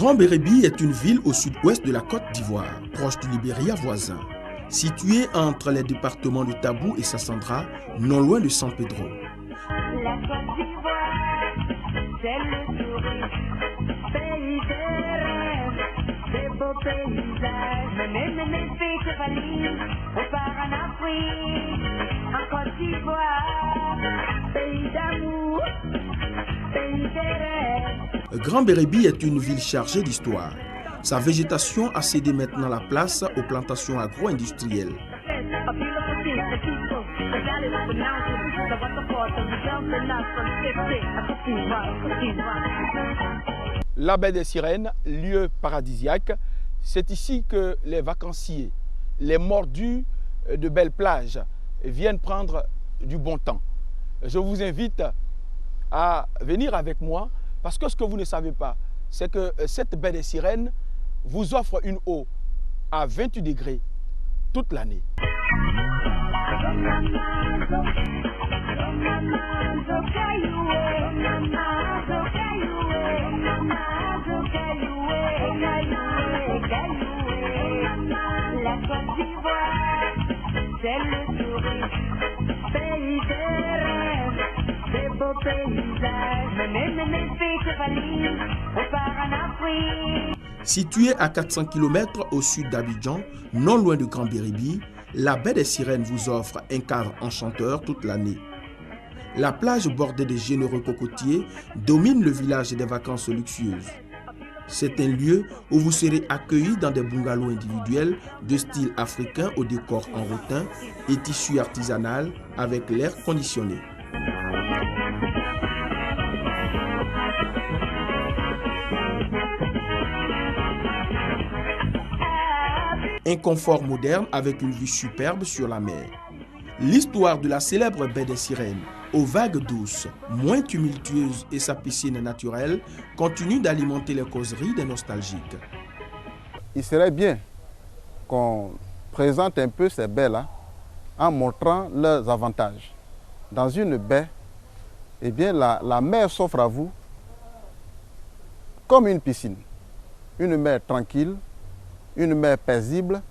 Grand Bérébi est une ville au sud-ouest de la Côte d'Ivoire, proche du Libéria voisin. Située entre les départements de Tabou et Sassandra, non loin de San Pedro. La Côte d'Ivoire, c'est le tourisme, pays des rêves, des beaux paysages. Mes filles se valident, on part en Afrique, en Côte d'Ivoire, pays d'amour, pays des rêves. Grand Bérébi est une ville chargée d'histoire. Sa végétation a cédé maintenant la place aux plantations agro-industrielles. La baie des Sirènes, lieu paradisiaque, c'est ici que les vacanciers, les mordus de belles plages viennent prendre du bon temps. Je vous invite à venir avec moi parce que ce que vous ne savez pas, c'est que cette baie des Sirènes vous offre une eau à 28 degrés toute l'année. La Côte d'Ivoire, c'est le tourisme, pays des rêves, des beaux paysages. Mes filles se valident, on part en Afrique. Située à 400 km au sud d'Abidjan, non loin de Grand Bérébi, la baie des Sirènes vous offre un cadre enchanteur toute l'année. La plage bordée de généreux cocotiers domine le village des vacances luxueuses. C'est un lieu où vous serez accueillis dans des bungalows individuels de style africain au décor en rotin et tissu artisanal avec l'air conditionné. Un confort moderne avec une vue superbe sur la mer. L'histoire de la célèbre baie des Sirènes, aux vagues douces, moins tumultueuses et sa piscine naturelle, continue d'alimenter les causeries des nostalgiques. Il serait bien qu'on présente un peu ces baies-là en montrant leurs avantages. Dans une baie, eh bien, la mer s'offre à vous comme une piscine. Une mer tranquille, une mer paisible,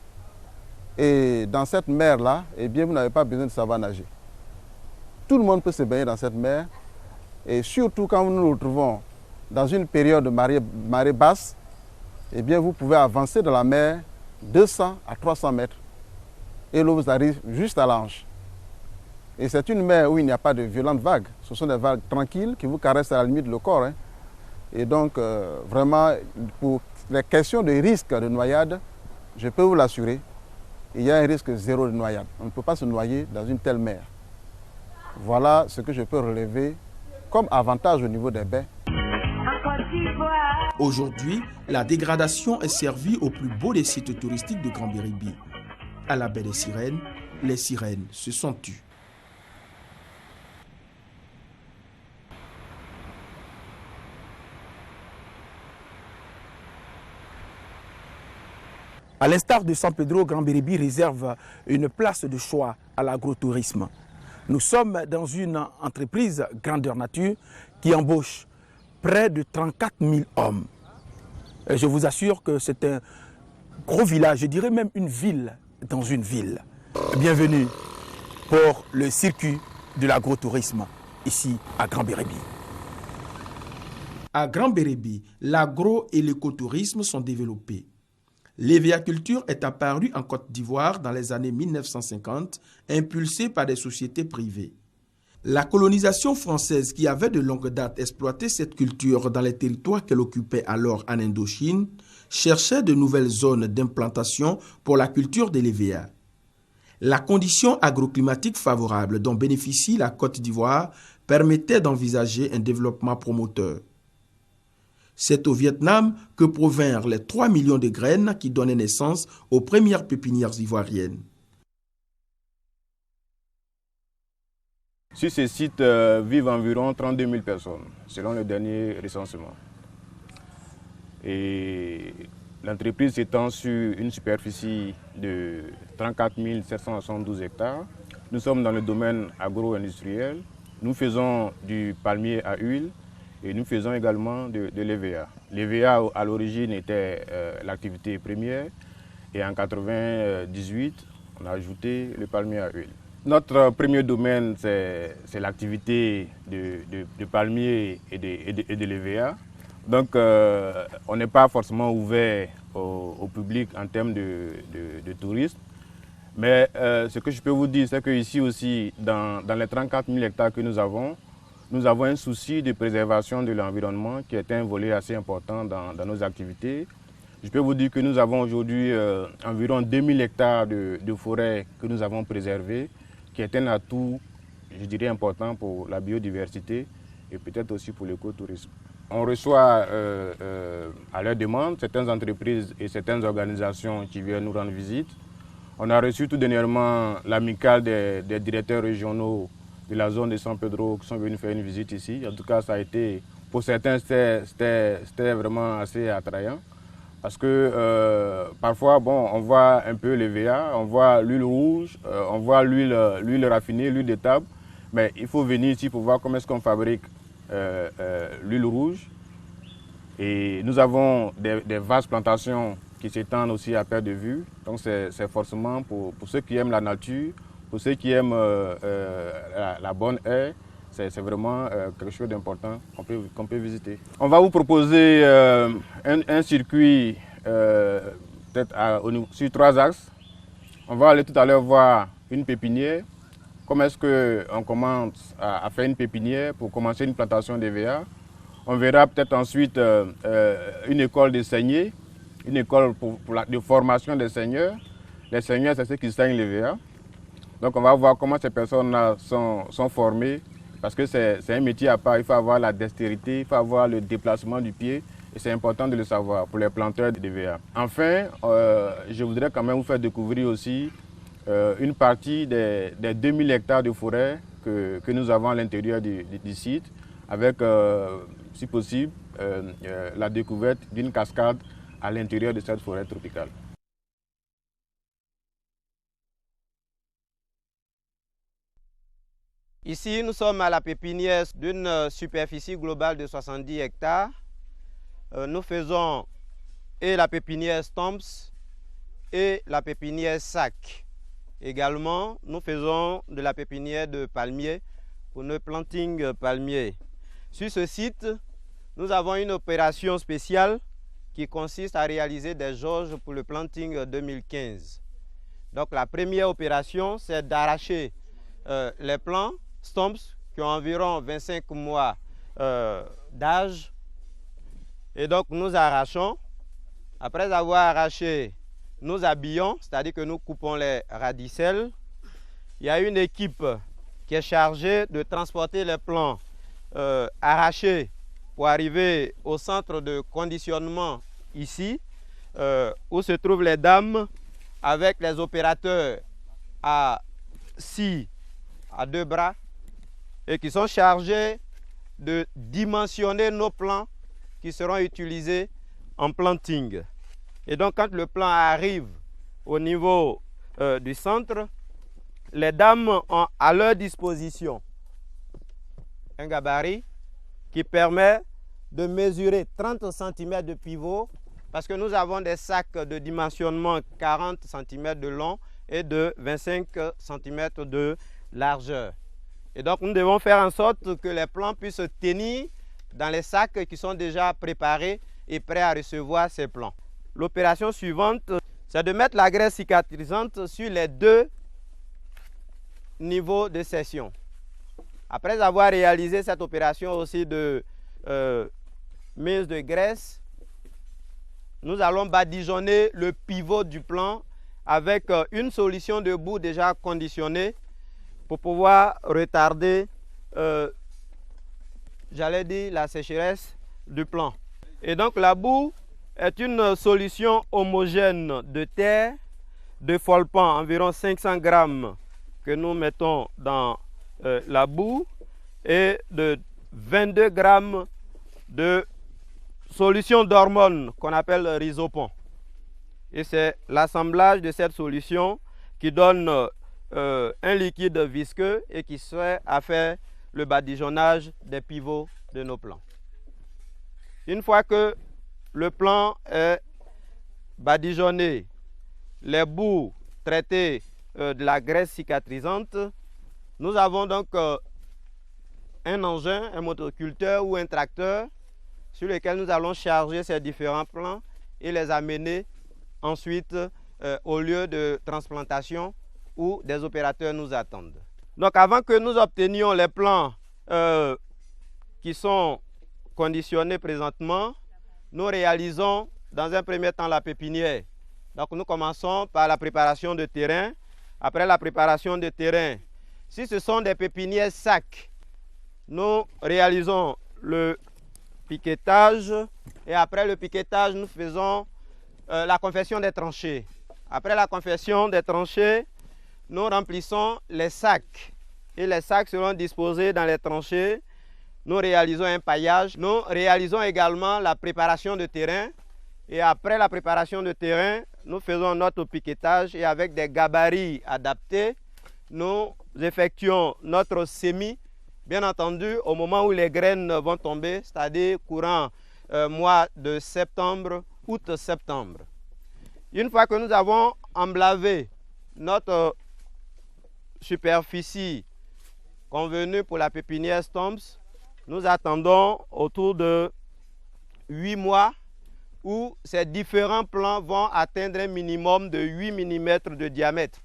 et dans cette mer-là, eh bien, vous n'avez pas besoin de savoir nager. Tout le monde peut se baigner dans cette mer, et surtout quand nous nous retrouvons dans une période de marée basse, eh bien, vous pouvez avancer dans la mer 200 à 300 mètres, et l'eau vous arrive juste à la hanche. Et c'est une mer où il n'y a pas de violentes vagues, ce sont des vagues tranquilles qui vous caressent à la limite le corps. Hein. Et donc, vraiment, pour les questions de risque de noyade, je peux vous l'assurer, il y a un risque zéro de noyade. On ne peut pas se noyer dans une telle mer. Voilà ce que je peux relever comme avantage au niveau des baies. Aujourd'hui, la dégradation est servie au plus beau des sites touristiques de Grand Bérébi. À la baie des Sirènes, les sirènes se sont tues. À l'instar de San Pedro, Grand Bérébi réserve une place de choix à l'agrotourisme. Nous sommes dans une entreprise grandeur nature qui embauche près de 34 000 hommes. Et je vous assure que c'est un gros village, je dirais même une ville dans une ville. Bienvenue pour le circuit de l'agrotourisme ici à Grand Bérébi. À Grand Bérébi, l'agro et l'écotourisme sont développés. L'éviaculture est apparue en Côte d'Ivoire dans les années 1950, impulsée par des sociétés privées. La colonisation française, qui avait de longue date exploité cette culture dans les territoires qu'elle occupait alors en Indochine, cherchait de nouvelles zones d'implantation pour la culture de l'EVA. La condition agroclimatique favorable dont bénéficie la Côte d'Ivoire permettait d'envisager un développement promoteur. C'est au Vietnam que provinrent les 3 millions de graines qui donnaient naissance aux premières pépinières ivoiriennes. Sur ce site vivent environ 32 000 personnes, selon le dernier recensement. Et l'entreprise s'étend sur une superficie de 34 772 hectares. Nous sommes dans le domaine agro-industriel. Nous faisons du palmier à huile et nous faisons également de l'EVA. L'EVA à l'origine était l'activité première et en 1998, on a ajouté le palmier à huile. Notre premier domaine, c'est l'activité de palmier et de l'EVA. Donc, on n'est pas forcément ouvert au public en termes de tourisme. Mais ce que je peux vous dire, c'est qu'ici aussi, dans les 34 000 hectares que nous avons un souci de préservation de l'environnement qui est un volet assez important dans nos activités. Je peux vous dire que nous avons aujourd'hui environ 2000 hectares de forêt que nous avons préservés, qui est un atout, je dirais, important pour la biodiversité et peut-être aussi pour l'écotourisme. On reçoit à leur demande certaines entreprises et certaines organisations qui viennent nous rendre visite. On a reçu tout dernièrement l'amicale des directeurs régionaux de la zone de San Pedro qui sont venus faire une visite ici. En tout cas, ça a été, pour certains, c'était vraiment assez attrayant. Parce que parfois, bon, on voit un peu l'EVA, on voit l'huile rouge, on voit l'huile raffinée, l'huile de table. Mais il faut venir ici pour voir comment est-ce qu'on fabrique l'huile rouge. Et nous avons des vastes plantations qui s'étendent aussi à perte de vue. Donc c'est forcément pour ceux qui aiment la nature, pour ceux qui aiment la bonne air, c'est vraiment quelque chose d'important qu'on peut visiter. On va vous proposer un circuit peut-être sur 3 axes. On va aller tout à l'heure voir une pépinière. Comment est-ce qu'on commence à faire une pépinière pour commencer une plantation d'EVA. On verra peut-être ensuite une école de saignée, une école de formation des seigneurs. Les seigneurs, c'est ceux qui saignent l'EVA. Donc on va voir comment ces personnes-là sont formées, parce que c'est un métier à part. Il faut avoir la dextérité, il faut avoir le déplacement du pied, et c'est important de le savoir pour les planteurs d'EVA. Enfin, je voudrais quand même vous faire découvrir aussi une partie des 2000 hectares de forêt que nous avons à l'intérieur du site, avec, si possible, la découverte d'une cascade à l'intérieur de cette forêt tropicale. Ici, nous sommes à la pépinière d'une superficie globale de 70 hectares. Nous faisons et la pépinière Stumps et la pépinière Sac. Également, nous faisons de la pépinière de palmiers pour le planting palmier. Sur ce site, nous avons une opération spéciale qui consiste à réaliser des jauges pour le planting 2015. Donc la première opération, c'est d'arracher les plants Stumps qui ont environ 25 mois d'âge. Et donc nous arrachons. Après avoir arraché, nous habillons, c'est-à-dire que nous coupons les radicelles. Il y a une équipe qui est chargée de transporter les plants arrachés pour arriver au centre de conditionnement ici, où se trouvent les dames avec les opérateurs à scie à 2 bras et qui sont chargés de dimensionner nos plants qui seront utilisés en planting. Et donc quand le plant arrive au niveau du centre, les dames ont à leur disposition un gabarit qui permet de mesurer 30 cm de pivot, parce que nous avons des sacs de dimensionnement 40 cm de long et de 25 cm de largeur. Et donc nous devons faire en sorte que les plants puissent tenir dans les sacs qui sont déjà préparés et prêts à recevoir ces plants. L'opération suivante, c'est de mettre la graisse cicatrisante sur les 2 niveaux de session. Après avoir réalisé cette opération aussi de mise de graisse, nous allons badigeonner le pivot du plant avec une solution de boue déjà conditionnée pour pouvoir retarder, j'allais dire, la sécheresse du plant. Et donc la boue est une solution homogène de terre, de folpan, environ 500 grammes que nous mettons dans la boue, et de 22 grammes de solution d'hormones qu'on appelle rhizopon. Et c'est l'assemblage de cette solution qui donne un liquide visqueux et qui sert à faire le badigeonnage des pivots de nos plants. Une fois que le plan est badigeonné, les bouts traités de la graisse cicatrisante, nous avons donc un engin, un motoculteur ou un tracteur sur lequel nous allons charger ces différents plants et les amener ensuite au lieu de transplantation où des opérateurs nous attendent. Donc avant que nous obtenions les plants qui sont conditionnés présentement, nous réalisons dans un premier temps la pépinière. Donc nous commençons par la préparation de terrain. Après la préparation de terrain, si ce sont des pépinières sacs, nous réalisons le piquetage et après le piquetage, nous faisons la confection des tranchées. Après la confection des tranchées, nous remplissons les sacs et les sacs seront disposés dans les tranchées. Nous réalisons un paillage. Nous réalisons également la préparation de terrain et après la préparation de terrain, nous faisons notre piquetage et avec des gabarits adaptés, nous effectuons notre semis. Bien entendu, au moment où les graines vont tomber, c'est-à-dire courant mois de septembre, août-septembre. Une fois que nous avons emblavé notre superficie convenue pour la pépinière Stomps, nous attendons autour de 8 mois où ces différents plants vont atteindre un minimum de 8 mm de diamètre.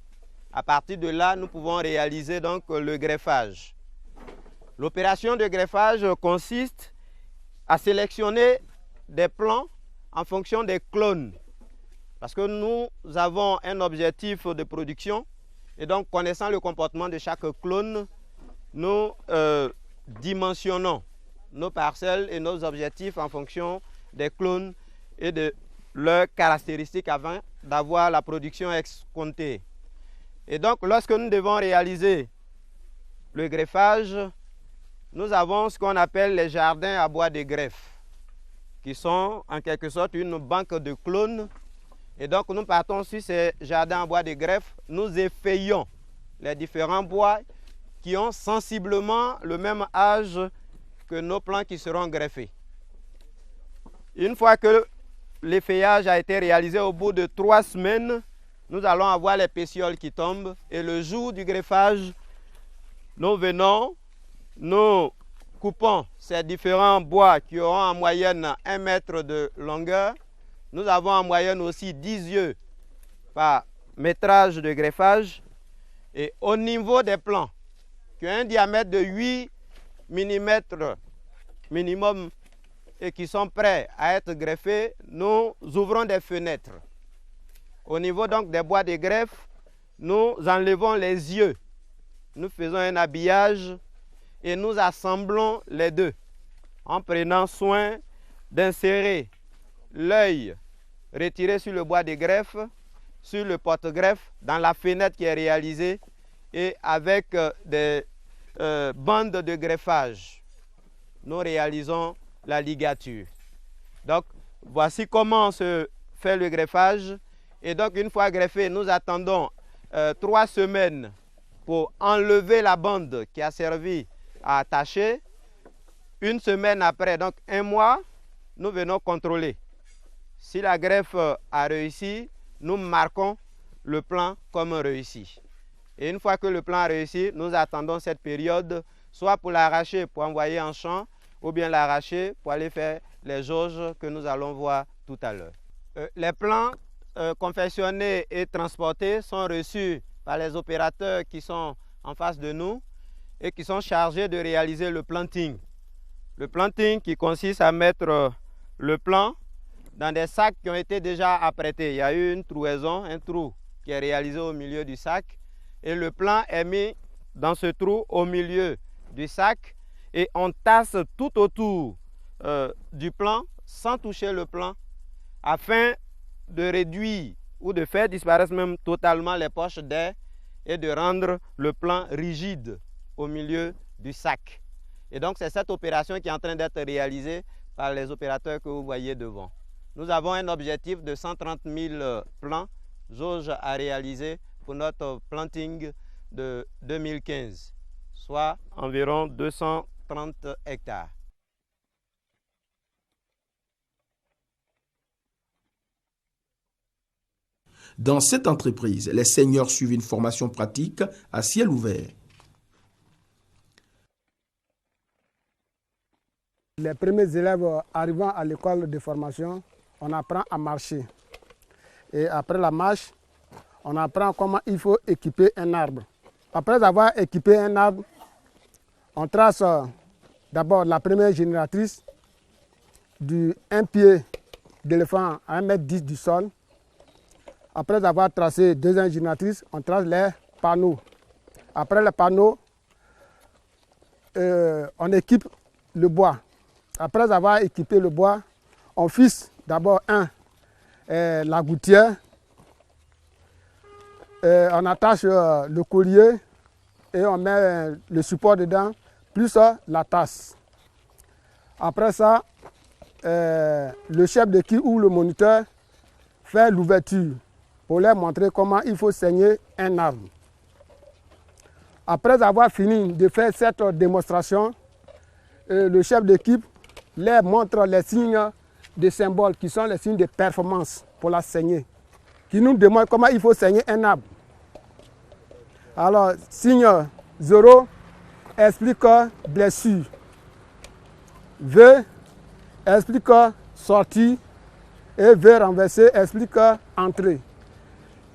À partir de là, nous pouvons réaliser donc le greffage. L'opération de greffage consiste à sélectionner des plants en fonction des clones. Parce que nous avons un objectif de production et donc connaissant le comportement de chaque clone, nous dimensionnons nos parcelles et nos objectifs en fonction des clones et de leurs caractéristiques avant d'avoir la production escomptée. Et donc lorsque nous devons réaliser le greffage, nous avons ce qu'on appelle les jardins à bois de greffe, qui sont en quelque sorte une banque de clones. Et donc nous partons sur ces jardins à bois de greffe, nous effeuillons les différents bois qui ont sensiblement le même âge que nos plants qui seront greffés. Une fois que l'effeuillage a été réalisé au bout de 3 semaines, nous allons avoir les pétioles qui tombent et le jour du greffage, nous venons, nous coupons ces différents bois qui auront en moyenne 1 mètre de longueur. Nous avons en moyenne aussi 10 yeux par métrage de greffage. Et au niveau des plants, qui ont un diamètre de 8 mm minimum et qui sont prêts à être greffés, nous ouvrons des fenêtres. Au niveau donc des bois de greffe, nous enlevons les yeux. Nous faisons un habillage et nous assemblons les deux en prenant soin d'insérer l'œil retiré sur le bois de greffe, sur le porte-greffe, dans la fenêtre qui est réalisée et avec des bandes de greffage. Nous réalisons la ligature. Donc, voici comment se fait le greffage. Et donc, une fois greffé, nous attendons 3 semaines pour enlever la bande qui a servi à attacher. 1 semaine après, donc 1 mois, nous venons contrôler. Si la greffe a réussi, nous marquons le plan comme réussi. Et une fois que le plan a réussi, nous attendons cette période, soit pour l'arracher, pour envoyer en champ, ou bien l'arracher pour aller faire les jauges que nous allons voir tout à l'heure. Les plants confectionnés et transportés sont reçus par les opérateurs qui sont en face de nous et qui sont chargés de réaliser le planting. Le planting qui consiste à mettre le plant dans des sacs qui ont été déjà apprêtés. Il y a eu une trouaison, un trou qui est réalisé au milieu du sac et le plant est mis dans ce trou au milieu du sac et on tasse tout autour du plant sans toucher le plant afin de réduire ou de faire disparaître même totalement les poches d'air et de rendre le plant rigide au milieu du sac. Et donc c'est cette opération qui est en train d'être réalisée par les opérateurs que vous voyez devant. Nous avons un objectif de 130 000 plants, jauge à réaliser pour notre planting de 2015, soit environ 230 hectares. Dans cette entreprise, les seigneurs suivent une formation pratique à ciel ouvert. Les premiers élèves arrivant à l'école de formation, on apprend à marcher. Et après la marche, on apprend comment il faut équiper un arbre. Après avoir équipé un arbre, on trace d'abord la première génératrice du 1 pied d'éléphant à 1,10 m du sol. Après avoir tracé deuxième génératrice, on trace les panneaux. Après les panneaux, on équipe le bois. Après avoir équipé le bois, on fixe d'abord la gouttière. On attache le collier et on met le support dedans, plus la tasse. Après ça, le chef d'équipe ou le moniteur fait l'ouverture pour leur montrer comment il faut saigner un arbre. Après avoir fini de faire cette démonstration, le chef d'équipe leur montre les signes de symboles qui sont les signes de performance pour la saignée, qui nous démontrent comment il faut saigner un arbre. Alors, signe 0 explique blessure. V explique sortie et V renversé explique entrée.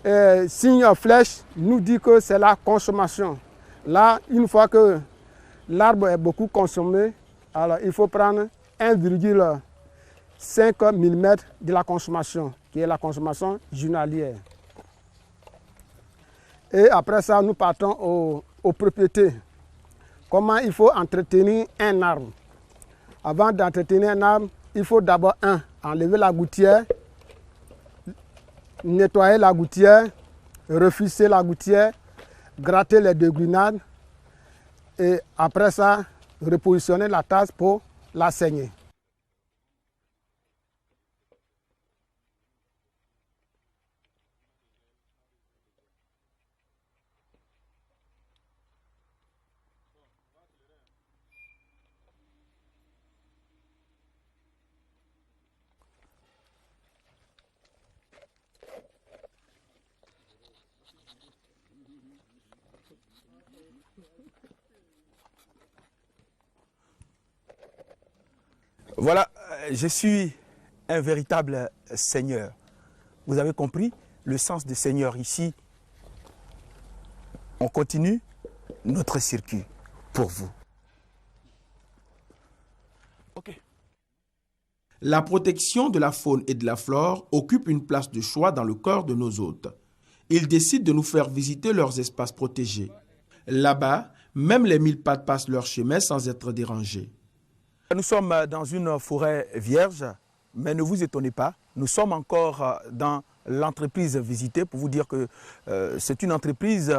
Et signe flèche nous dit que c'est la consommation. Là, une fois que l'arbre est beaucoup consommé, alors il faut prendre 1,5 mm de la consommation, qui est la consommation journalière. Et après ça, nous partons aux propriétés. Comment il faut entretenir un arbre. Avant d'entretenir un arbre, il faut d'abord enlever la gouttière, nettoyer la gouttière, refuser la gouttière, gratter les dégoulinades et après ça, repositionner la tasse pour la saigner. Voilà, je suis un véritable seigneur. Vous avez compris le sens de seigneur ici. On continue notre circuit pour vous. Ok. La protection de la faune et de la flore occupe une place de choix dans le cœur de nos hôtes. Ils décident de nous faire visiter leurs espaces protégés. Là-bas, même les mille pattes passent leur chemin sans être dérangés. Nous sommes dans une forêt vierge, mais ne vous étonnez pas, nous sommes encore dans l'entreprise visitée pour vous dire que c'est une entreprise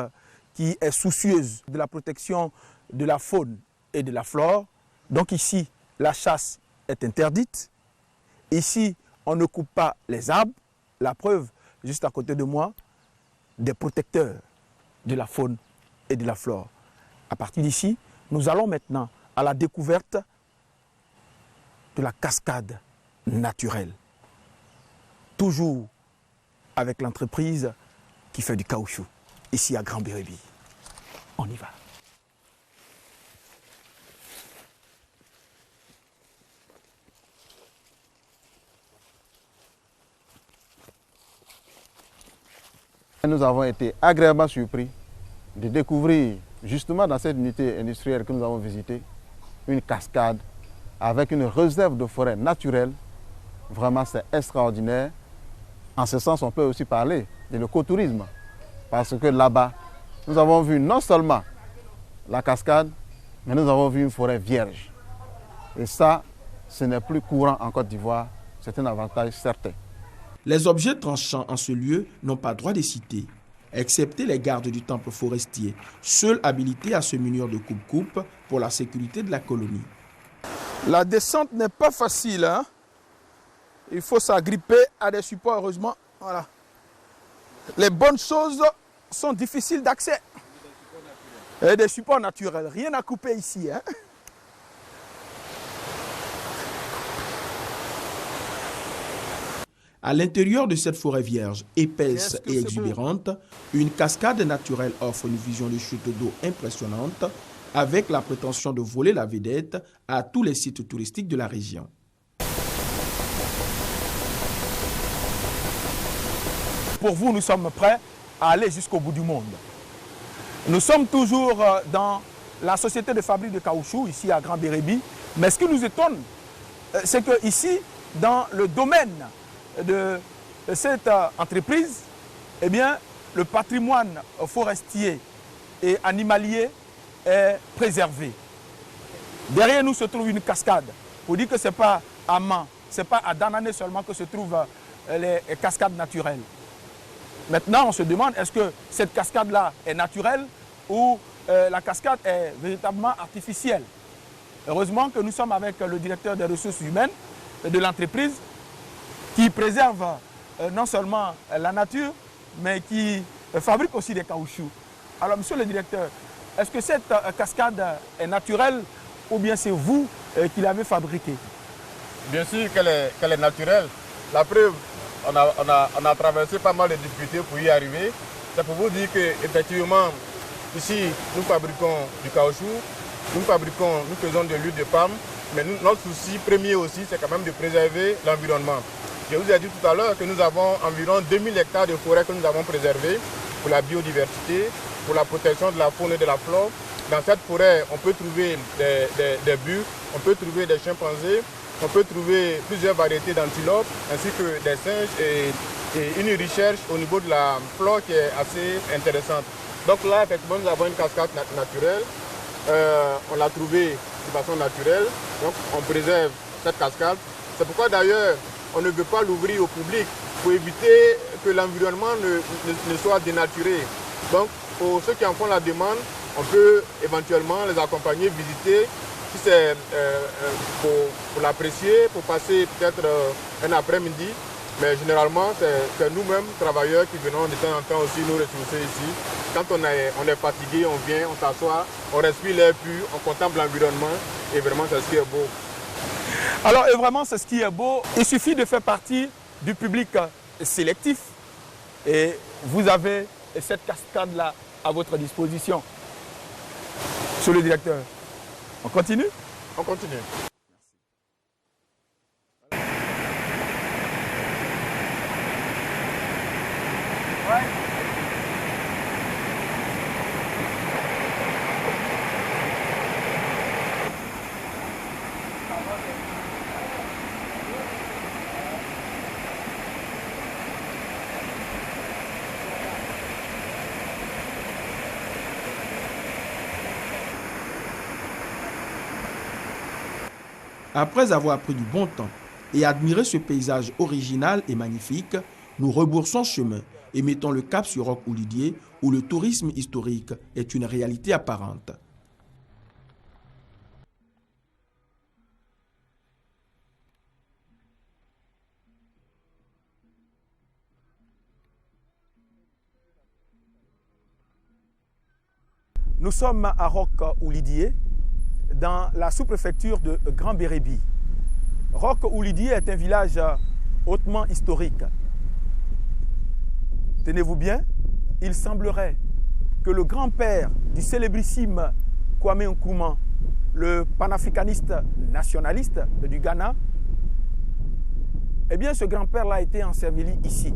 qui est soucieuse de la protection de la faune et de la flore. Donc ici, la chasse est interdite. Ici, on ne coupe pas les arbres. La preuve, juste à côté de moi, des protecteurs de la faune et de la flore. À partir d'ici, nous allons maintenant à la découverte de la cascade naturelle. Toujours avec l'entreprise qui fait du caoutchouc, ici à Grand Bérébi. On y va. Nous avons été agréablement surpris de découvrir, justement dans cette unité industrielle que nous avons visitée, une cascade avec une réserve de forêt naturelle. Vraiment, c'est extraordinaire. En ce sens, on peut aussi parler de l'écotourisme. Parce que là-bas, nous avons vu non seulement la cascade, mais nous avons vu une forêt vierge. Et ça, ce n'est plus courant en Côte d'Ivoire. C'est un avantage certain. Les objets tranchants en ce lieu n'ont pas droit de citer, excepté les gardes du temple forestier, seuls habilités à se munir de coupe-coupe pour la sécurité de la colonie. La descente n'est pas facile, hein? Il faut s'agripper à des supports, heureusement. Voilà. Les bonnes choses sont difficiles d'accès. Et des supports naturels, rien à couper ici, hein? À l'intérieur de cette forêt vierge, épaisse et exubérante, une cascade naturelle offre une vision de chute d'eau impressionnante avec la prétention de voler la vedette à tous les sites touristiques de la région. Pour vous, nous sommes prêts à aller jusqu'au bout du monde. Nous sommes toujours dans la société de fabrique de caoutchouc, ici à Grand Bérébi. Mais ce qui nous étonne, c'est qu'ici, dans le domaine de cette entreprise, eh bien, le patrimoine forestier et animalier est préservé. Derrière nous se trouve une cascade. Pour dire que ce n'est pas à Man, ce n'est pas à Danané seulement que se trouvent les cascades naturelles. Maintenant, on se demande, est-ce que cette cascade-là est naturelle ou la cascade est véritablement artificielle? Heureusement que nous sommes avec le directeur des ressources humaines de l'entreprise qui préserve non seulement la nature, mais qui fabrique aussi des caoutchoucs. Alors, monsieur le directeur, est-ce que cette cascade est naturelle ou bien c'est vous qui l'avez fabriquée? Bien sûr qu'elle est naturelle. La preuve, on a traversé pas mal de difficultés pour y arriver. C'est pour vous dire qu'effectivement, ici, nous fabriquons du caoutchouc, nous faisons de l'huile de palme, mais notre souci premier aussi, c'est quand même de préserver l'environnement. Je vous ai dit tout à l'heure que nous avons environ 2000 hectares de forêt que nous avons préservés pour la biodiversité, pour la protection de la faune et de la flore. Dans cette forêt, on peut trouver des buffles, on peut trouver des chimpanzés, on peut trouver plusieurs variétés d'antilopes, ainsi que des singes et une recherche au niveau de la flore qui est assez intéressante. Donc là, effectivement, nous avons une cascade naturelle. On l'a trouvée de façon naturelle, donc on préserve cette cascade. C'est pourquoi d'ailleurs, on ne veut pas l'ouvrir au public pour éviter que l'environnement ne soit dénaturé. Donc, pour ceux qui en font la demande, on peut éventuellement les accompagner, visiter, si c'est pour l'apprécier, pour passer peut-être un après-midi. Mais généralement, c'est nous-mêmes, travailleurs, qui venons de temps en temps aussi nous ressourcer ici. Quand on est fatigué, on vient, on s'assoit, on respire l'air pur, on contemple l'environnement et vraiment c'est ce qui est beau. Alors, et vraiment, c'est ce qui est beau. Il suffit de faire partie du public sélectif et vous avez cette cascade-là à votre disposition. Monsieur le directeur, on continue? On continue. Après avoir pris du bon temps et admiré ce paysage original et magnifique, nous rebroussons chemin et mettons le cap sur Roch-Oulidié où le tourisme historique est une réalité apparente. Nous sommes à Roch-Oulidié, dans la sous-préfecture de Grand Bérébi. Roch-Oulidié est un village hautement historique. Tenez-vous bien, il semblerait que le grand-père du célébrissime Kwame Nkrumah, le panafricaniste nationaliste du Ghana, eh bien ce grand-père-là a été enseveli ici.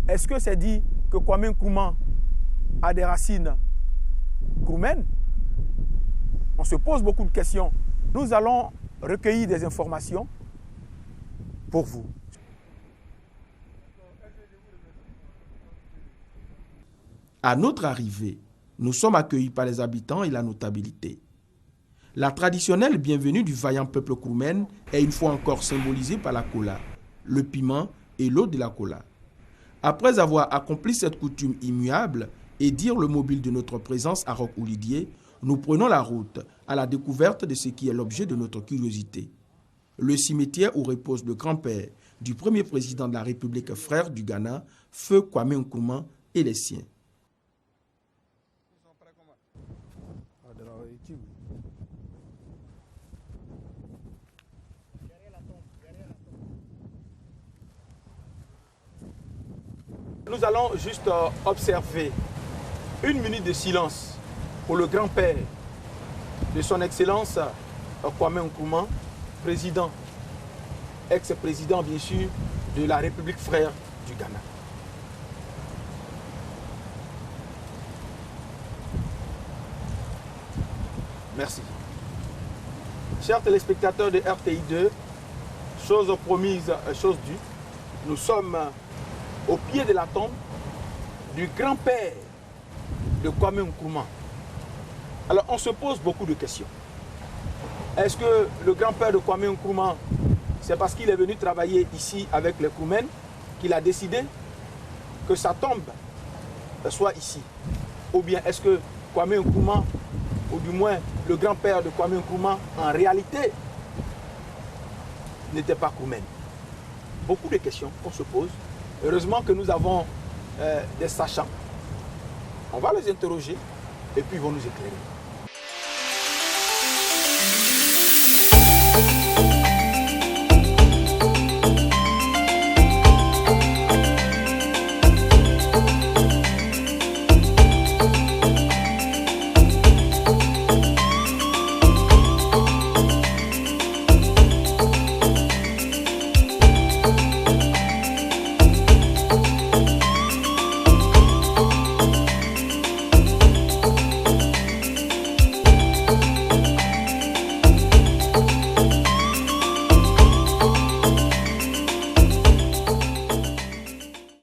Est-ce que c'est dit que Kwame Nkrumah a des racines kroumaines? On se pose beaucoup de questions. Nous allons recueillir des informations pour vous. À notre arrivée, nous sommes accueillis par les habitants et la notabilité. La traditionnelle bienvenue du vaillant peuple kroumen est une fois encore symbolisée par la kola, le piment et l'eau de la kola. Après avoir accompli cette coutume immuable et dire le mobile de notre présence à Roch-Oulidié, nous prenons la route à la découverte de ce qui est l'objet de notre curiosité. Le cimetière où repose le grand-père du premier président de la République frère du Ghana, Feu Kwame Nkrumah et les siens. Nous allons juste observer une minute de silence pour le grand-père de son Excellence Kwame Nkrumah, président, ex-président bien sûr de la République frère du Ghana. Merci. Chers téléspectateurs de RTI 2, chose promise, chose due, nous sommes au pied de la tombe du grand-père de Kwame Nkrumah. Alors on se pose beaucoup de questions. Est-ce que le grand-père de Kwame Nkrumah, c'est parce qu'il est venu travailler ici avec les Kroumen qu'il a décidé que sa tombe soit ici? Ou bien est-ce que Kwame Nkrumah, ou du moins le grand-père de Kwame Nkrumah, en réalité, n'était pas Kroumen? Beaucoup de questions qu'on se pose. Heureusement que nous avons des sachants. On va les interroger et puis ils vont nous éclairer.